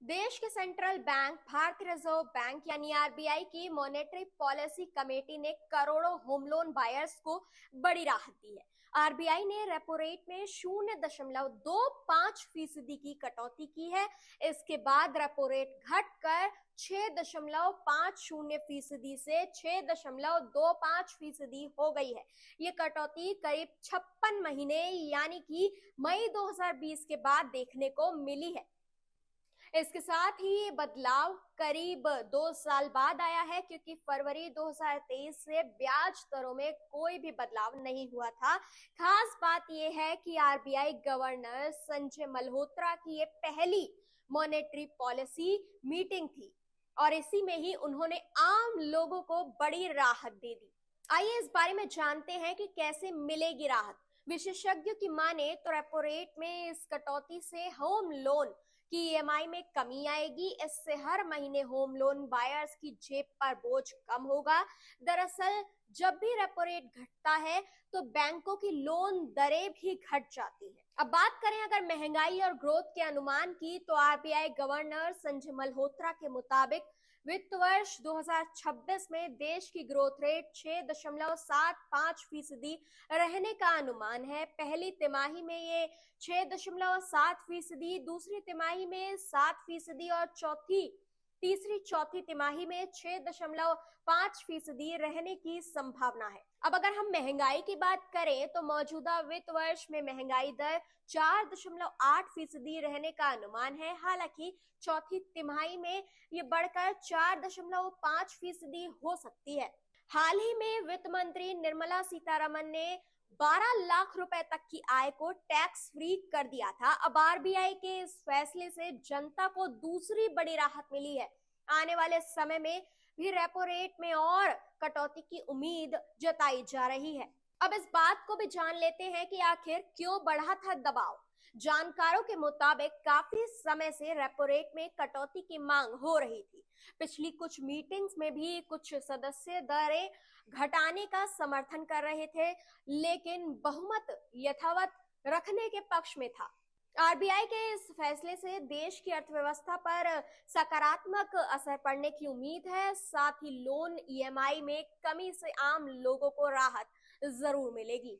देश के central bank भारतीय रिजर्व बैंक यानी आरबीआई की मॉनेटरी पॉलिसी कमेटी ने करोड़ों होम लोन बायर्स को बड़ी राहत दी है। आरबीआई ने रेपो रेट में 0.25% की कटौती की है। इसके बाद रेपो रेट घटकर 6.50% से 6.25% हो गई है। ये कटौती करीब 56 महीने यानी कि मई 2020 के बाद देखने को मिली है। इसके साथ ही ये बदलाव करीब 2 साल बाद आया है, क्योंकि फरवरी 2023 से ब्याज दरों में कोई भी बदलाव नहीं हुआ था। खास बात यह है कि आरबीआई गवर्नर संजय मल्होत्रा की ये पहली मॉनेटरी पॉलिसी मीटिंग थी और इसी में ही उन्होंने आम लोगों को बड़ी राहत दे दी। आइए इस बारे में जानते हैं कि कैसे मिलेगी राहत। विशेषज्ञों की माने तो रेपो रेट में इस कटौती से होम लोन की ईएमआई में कमी आएगी। इससे हर महीने होम लोन बायर्स की जेब पर बोझ कम होगा। दरअसल जब भी रेपो रेट घटता है तो बैंकों की लोन दरें भी घट जाती हैं। अब बात करें अगर महंगाई और ग्रोथ के अनुमान की, तो आरबीआई गवर्नर संजय मल्होत्रा के मुताबिक वित्त वर्ष 2026 में देश की ग्रोथ रेट 6.75% रहने का अनुमान है। पहली तिमाही में ये 6.7%, दूसरी तिमाही में 7% और तीसरी चौथी तिमाही में 6.5% रहने की संभावना है। अब अगर हम महंगाई की बात करें तो मौजूदा वित्त वर्ष में महंगाई दर 4.8% रहने का अनुमान है। हालांकि चौथी तिमाही में ये बढ़कर 4.5% हो सकती है। हाल ही में वित्त मंत्री निर्मला सीतारमण ने 12 लाख रुपए तक की आय को टैक्स फ्री कर दिया था। अब आरबीआई के इस फैसले से जनता को दूसरी बड़ी राहत मिली है। आने वाले समय में भी रेपो रेट में और कटौती की उम्मीद जताई जा रही है। अब इस बात को भी जान लेते हैं कि आखिर क्यों बढ़ा था दबाव। जानकारों के मुताबिक काफी समय से रेपो रेट में कटौती की मांग हो रही थी। पिछली कुछ मीटिंग्स में भी कुछ सदस्य दरें घटाने का समर्थन कर रहे थे, लेकिन बहुमत यथावत रखने के पक्ष में था। आरबीआई के इस फैसले से देश की अर्थव्यवस्था पर सकारात्मक असर पड़ने की उम्मीद है। साथ ही लोन ईएमआई में कमी से आम लोगों को राहत जरूर मिलेगी।